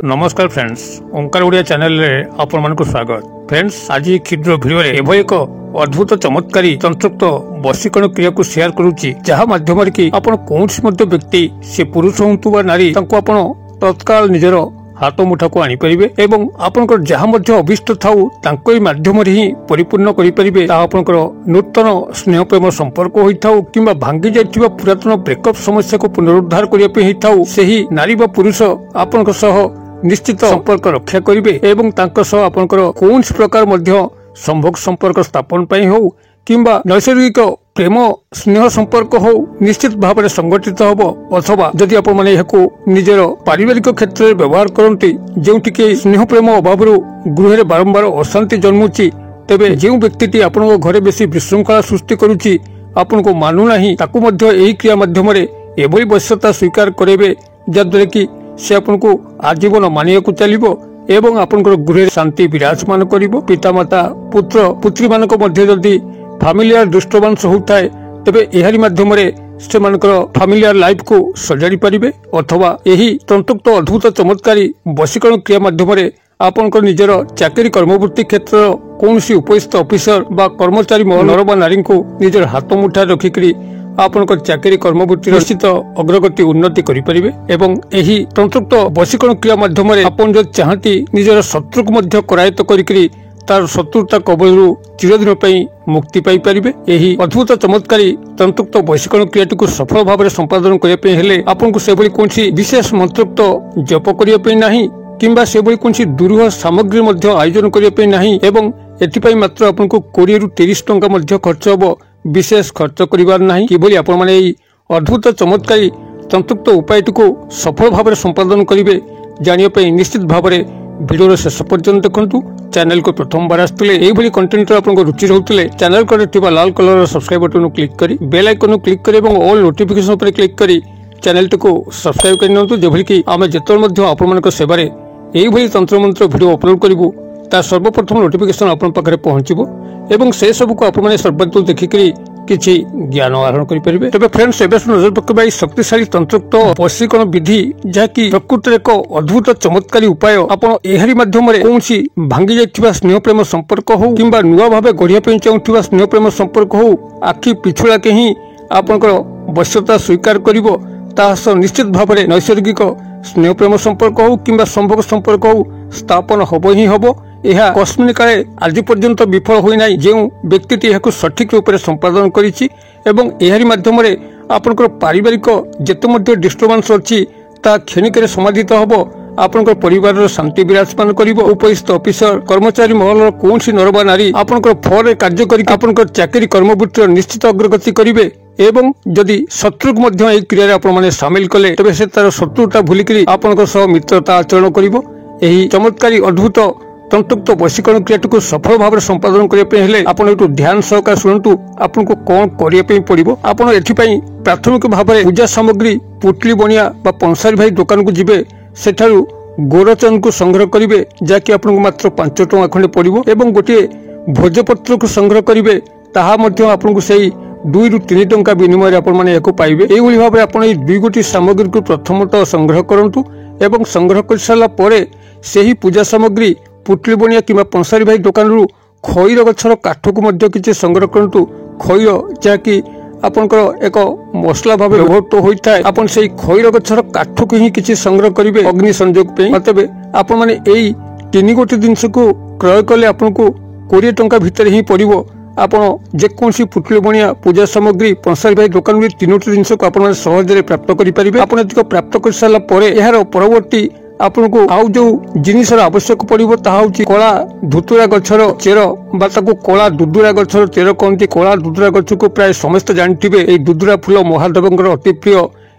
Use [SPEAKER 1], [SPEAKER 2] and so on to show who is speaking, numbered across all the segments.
[SPEAKER 1] नमस्कार फ्रेंड्स, ओंकार ओडिया चैनल रे आपण मानक स्वागत। फ्रेंड्स, आज क्षुद्र वीडियो रे एभो एक अद्भुत चमत्कारी तंत्रोक्त वशीकरण क्रिया को शेयर करूची, जहा माध्यम रे कि आपण कोनसी मध्ये व्यक्ति से पुरुष होंतु बा नारी तांको आपण तत्काल निजर हाथ मुठा को आनी परिबे एवं आपनकर जहा मध्ये अभिष्ट थाउ तांको माध्यम रे ही परिपूर्ण करि परिबे। ता आपनकर नूतन स्नेह प्रेम संपर्क होइथाउ किंबा भांगी जाइथिबा पुरातन ब्रेकअप समस्या को पुनरुद्धार करिया पे हिथाउ, सेही नारी बा पुरुष आपनकर सह निश्चित संपर्क रक्षा करिबे एवं तांको सह आपनकर कोनसी प्रकार मध्ये संभोग संपर्क स्थापन पई हो किंबा नैसर्गिक प्रेम स्नेह संपर्क हो निश्चित भाव में संगठित होबो। अथवा जदि आपण माने यहको निजर पारिवारिक क्षेत्र में व्यवहार करंती जेउठी के स्नेह प्रेम अभाव गृह में बारंबार अशांति जन्मुची, तेबे जेउ व्यक्तिटी आपण घरे बेसी विशृंखला सृष्टि करूची आपण को मानु नाही, ताकू मध्य एही क्रिया माध्यम रे एभली वश्यता स्वीकार करेबे जद्वारा कि से आपण को आजीवन मानिया को चलिबो एवं आपनकर गृह शांति विराजमान करिबो। पितामाता पुत्र पुत्री मानक मध्य जदि फैमिलियर डिस्टर्बेंस होताए तबे एहारी माध्यम रे से मानकर फैमिलियर लाइफ को सजाड़ी परिबे। अथवा एही तंत्रोक्त अद्भुत चमत्कारी वशीकरण क्रिया माध्यम रे आपनकर निजर चाकरी कर्मवृत्ति क्षेत्र कोनसी उपस्थित ऑफिसर बा कर्मचारी नर बा नारी को निजर हाथ मुठा रखिकरी आपनकर चाकरी कर्मवृत्ति निश्चित अग्रगति उन्नति करि परिबे। एवं एही तंत्रोक्त वशीकरण क्रिया माध्यम रे आपन जो चाहती निजर शत्रु को मध्य करायत करिकरी तार शत्रुता कबलरू चिरदिन पई मुक्ति पाई परिबे। एही अद्भुत चमत्कारी तंत्रोक्त वशीकरण क्रियाटी को सफल भाव में संपादन करिया पे हेले आपन को सेबली कोनसी विशेष मंत्रोक्त जप करिया पे नाही किंबा सेबली कोनसी दुरूह सामग्री मध्य आयोजन करिया पे नाही एवं एथिपई मात्र आपन को 20 रु 30 टंका मध्य खर्च होबो, विशेष खर्च करिवार नाही। किबोली आपण माने एही अद्भुत चमत्कारी तंत्रोक्त उपायटी को सफल भाव में संपादन करिवे जानिया पे निश्चित भाव में वीडियो शेष पर्यंत देखंतु। चैनल को प्रथम बार आसुले एही कंटेंट आपको रुचि रहउतले चैनल को लाल कलर सब्सक्राइब बटन क्लिक करी बेल आइकन क्लिक करी एवं ऑल नोटिफिकेशन पर क्लिक करी चैनल को सब्सक्राइब कर नियंतु, जेभली कि आमे जेतल मध्य आपण मानक सेवारे एही भली तंत्र मंत्र वीडियो अपलोड करिवु ता सर्वप्रथम नोटिफिकेशन आपण पाखरे पहुंचिबो एवं से सब को आपण माने सर्वप्रथम देखिकरी किछि ज्ञान आहरण करि परिबे। तबे फ्रेंड्स, एबे नजर पकेबा शक्तिशाली तंत्रोक्त वशीकरण विधि जाकी प्रकृति एक अद्भुत चमत्कारी उपाय। आपण एहारी माध्यम रे कोनसी भांगी जाइथिबा स्नेह प्रेम संपर्क हो किंबा नुवा भाबे गढ़िया पे चाहुथिबा स्नेह प्रेम संपर्क हो आखि पिछुला के ही आपनकर वश्यता स्वीकार करिवो। तास निश्चित भाव में नैसर्गिक स्नेह प्रेम संपर्क हो किंबा संभोग संपर्क हो स्थापन होबो ही होबो। यह कस्मिन काले आज पर्यंत विफल होई नाही जे व्यक्ति यह सठिक रूप से संपादन करिछि एवं एहारी माध्यम रे आपनकर पारिवारिक जेते मध्ये डिस्टर्बेंस अछि ता क्षणिक समाधित होबो। आपनकर परिवार शांति विराजमान करिवो। उपस्थित ऑफिसर कर्मचारी महल कोनसी नर बा नारी आपनकर फल कार्य करि आपनकर चाकरी कर्मवृत्ति निश्चित अग्रगति करिवे एवं जदि शत्रु मध्य एही क्रिया रे आपण माने शामिल कले तबे से तार शत्रुता भूलिकरी आपनकर सह मित्रता आचरण करिवो। एही चमत्कारी अद्भुत तंत्रोक्त वशीकरण क्रियाटी को सफल भाव में संपादन करने आपन एटू ध्यान सहकार शुणु आपन को कौन करने पड़ो। आपन एथिपाई प्राथमिक भाव में पूजा सामग्री पुटली बनिया बा पंसारी भाई दुकान को जिबे सेठारु गोरचन को संग्रह करिवे जाकि आपन को मात्र 5 टଙ୍କା खंडे पड़ो एवं गोटे भोजपत्र को संग्रह करिवे ताहा मध्य आपन को सेही 2 रु 3 टଙ୍କା विनिमय आपन माने एको पाइबे। एही भाव आपन ए 2 गोटी सामग्री को प्रथमतः संग्रह करंतु एवं संग्रह कर साला परे सेही पूजा सामग्री पुटली बनिया किंबा पंसारी भाई दुकान रु खईर गछर काठ को मध्य किछि संग्रह करंतु। खईर जाकि आपनकर एक मसला भाव व्यवहृत होता है आपन से खईर गछर काठ को ही किछि संग्रह करिवे अग्नि संयोग पे। मतलब आपन माने एई 3 गोटी जिंस को क्रय कले आपन को 20 टଙ୍କା भितर ही पड़िवो। आपन जेकोसी पुटली बनिया पूजा सामग्री पंसारी भाई दुकान रे 3टी जिंस को आपन सहज प्राप्त करि परिबे। आपन एतिक प्राप्त कर साला परे एहार परवर्ती आपन को आउ जो जिनिसर आवश्यक पड़िबो ताहा होची कला धुतुरा गछर चेर बा ताको कला दुदुरा गछर चेर कहंती। कला दुदुरा गछ को प्राय समस्त जानथिबे एई दुदुरा फूल महादेवंकर अति प्रिय।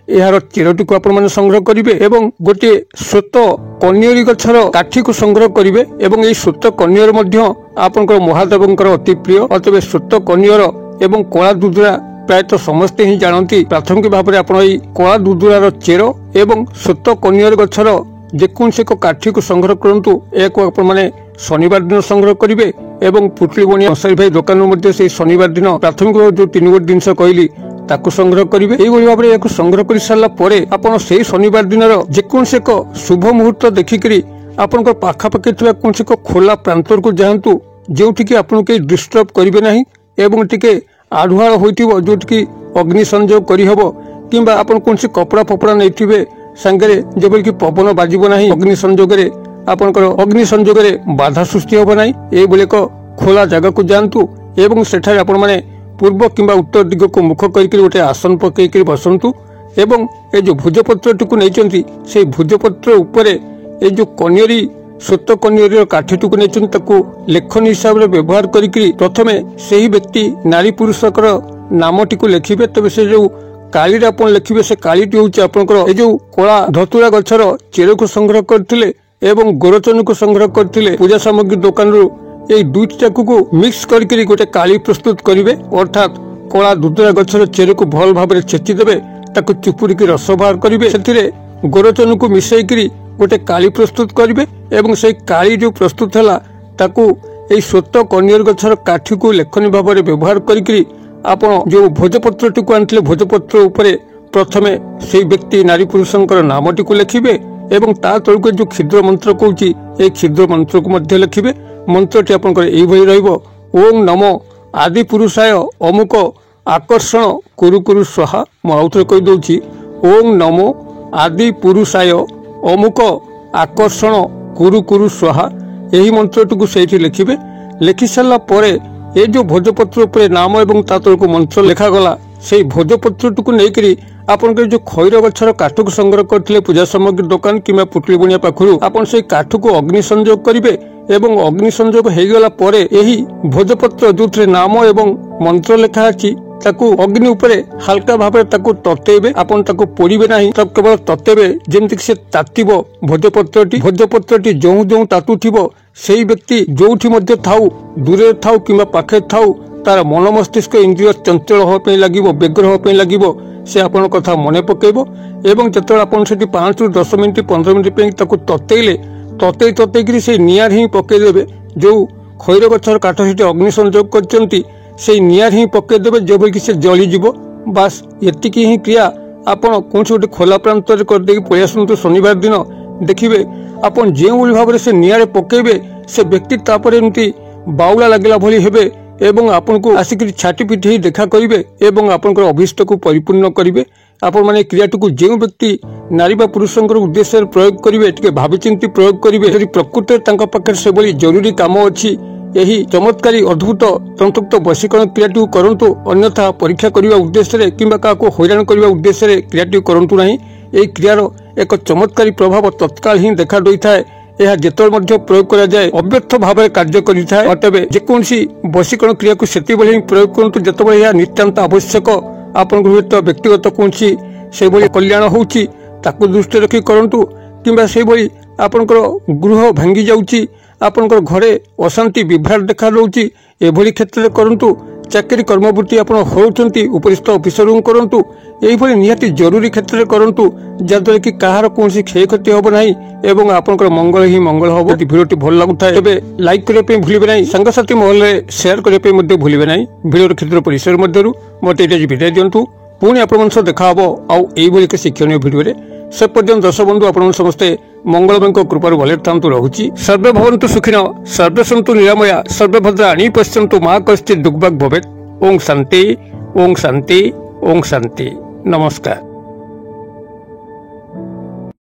[SPEAKER 1] एहार चेरटी को आपण माने संग्रह करिवे एवं गोटे श्वेत कन्यरी गछर काठी को संग्रह करिवे एवं एई श्वेत कन्यर मध्य आपनकर महादेवंकर अति प्रिय। अतबे श्वेत कन्यर एवं कला दुदुरा प्रायतः समस्ते ही जानती। प्राथमिक भाव में आपण एई कला दुदुरार चेर एवं श्वेत कन्यर गछर जेकोसी एक काठी को संग्रह करंतु। एक माने शनिवार दिन संग्रह करिवे एवं पुटली बनिया पंसारी भाई दुकान मध्य से शनिवार दिन प्राथमिक जो 3 गोटी जिनस कहली ताकू संग्रह करेंगे। यही भाव में संग्रह कर सारा पर आप से शनिवार दिन जेकोसी एक शुभ मुहूर्त देखिकी आपण पाखापाखि कौन एक खोला प्रांतर को जातु जोटि आपको कहीं डिस्टर्ब करेंगे ना एवं टिके आढ़ुआल हो जोटि अग्नि संजोग करहब कि आप कौन कपड़ा फपड़ा नहीं सांगे जबल कि पवन बाजिब ना अग्नि संजोग आपंकर अग्नि संजोग बाधा सृष्टि हम ना ये एक खोला जगह को जातु एवं सेठारे आपण माने पूर्व किंबा उत्तर दिग को मुख करके गोटे आसन पकईकरी बसंतु एवं ये जो भोजपत्र टी नहीं से भोजपत्र उपर ये जो कनियरी स्वत कनियरी काठी टी नहीं लेखन हिसाब से व्यवहार करी प्रथमे से ही व्यक्ति नारी पुरुषकर नामटी को लिखे तेज से जो काली आप लिखे से कालीटी हूँ आपंकर जो कला धतुरा गछर चेर को संग्रह करते एवं गोरचन को संग्रह करते पूजा सामग्री दुकान ये दुईटा को मिक्स करके गोटे काली प्रस्तुत करेंगे अर्थात कला धतुरा गछर चेर को भल भाव छेचिदेवे ताकू चुपुड़ी रस बाहर करेंगे से गोरचन को मिसईकरी गोटे काली प्रस्तुत करेंगे एवं से काली जो प्रस्तुत है ताकू ये स्वत कनियर गछर काठी को लेखनी भाव में व्यवहार करी आपण जो भोजपत्र टी आनी भोजपत्र उपरे प्रथमे से व्यक्ति नारी पुरुषंकर नामटी को लिखे एवं ता तलक जो क्षुद्र मंत्र कहूँ ये क्षुद्र मंत्र को लिखे मंत्रटी आपंकर यही ओम नमो आदि पुरुषाय अमुक आकर्षण कुरु कुरु स्वाहा मुझे कहीदे ओम नमो आदि पुरुषाय अमुक आकर्षण कुरु कुरु स्वाहा यही मंत्रटी को सही लिखे लिखि सारा पर ये जो भोजपत्र उपर नाम एवं ता तलक मंत्र लिखागला से भोजपत्र टी नहीं आपंकर जो खैर गछर काठ को संग्रह करते पूजा सामग्री दुकान कि पुटली बुणिया पाखु आपन से काठ को अग्नि संजोग करेंगे एवं अग्नि संजोग हो गला परे यही भोजपत्र जो नाम एवं मंत्र लिखा अच्छी ताकू अग्नि उपरे हल्का भाव ततेबे आपन ताकू पोड़े ना तब केवल ततेबे जमती से तातिब भोजपत्रटी जो जो तातुथिबो से व्यक्ति जो थाऊ दूरे थाऊ कि पाखे थाऊ तार मन मस्तिष्क इंद्रिय चंचल होगापी लगे व्यग्र होगापी लगे से आपण कथा मन पकेब एवं जो आप 5 ରୁ 10 मिनिट 15 मिनिट ततेले ततेकरी से निआर ही पकईदे जो खैर गछर काठ से अग्नि संजोग करचंती से निआर ही पकईदे जब कि से जलीजीव बास एतिकी ही क्रिया आपण कौन गोटे खोला प्रांत करदे पलि आसतु शनिवार दिन देखिए आपन जो भाव में से निआरे पकईबे से व्यक्ति तापर एमती बाउला लगला भली हेबे एवं आपन को आसिक छाटी पिटी देखा करेंगे एवं आपंकर अभिष्ट को परिपूर्ण करेंगे आपण माने क्रियाटी को जो व्यक्ति नारी बा पुरुषंकर उद्देश्य प्रयोग करेंगे टिके भावी चिंती प्रयोग करेंगे यदि प्रकृति से बड़ी जरूरी काम अच्छी यही चमत्कारी अद्भुत तंतुक्त वशीकरण क्रियाटी करंतु अन्यथा परीक्षा करने उद्देश्य किंबा का हैरान करने उद्देश्य क्रियाटी करंतु नहीं। यही क्रियार एक चमत्कारी प्रभाव तत्काल ही देखा देता यह जिते प्रयोग करा जाए अव्यर्थ भाव में कार्य करें अतएव जेकोसी वशीकरण क्रिया को से प्रयोग करूँ जिते यह नितांत आवश्यक आपन व्यक्तिगत कौन से कल्याण होची दृष्टि रखी करूँ कि आपंकर गृह भांगी जाऊँगी आपंकर घरे अशांति विभ्राट देखा रोचे एभली क्षेत्र करूँ चाकरी कर्मवृत्ति आप होती उपरिस्थ ऑफिसर करूँ यही निहाती जरूरी क्षेत्र करूँ जहाद्वारा कि कहार कौन क्षय क्षति हम ना एवं आपंकर मंगल ही मंगल हम। भिडियो भल लगुता है लाइक करने भूलिए ना सांगसाथी महल में शेयर करने भूलिए ना भिडियो क्षेत्र परिसर मध्य मत ये विदाय दिंतु पुणी आप देखा आउ एक शिक्षणीय भिडियो से पर्यंत दर्शक बंधु आप समस्ते मंगलमय कृपार भले था रहुची सर्वे भवन्तु सुखिनो सर्वे सन्तु निरामया सर्वे भद्राणि पश्यन्तु मा कश्चित् दुर्भाग् भवेत्। ओम शांति ओम शांति ओम शांति। नमस्कार।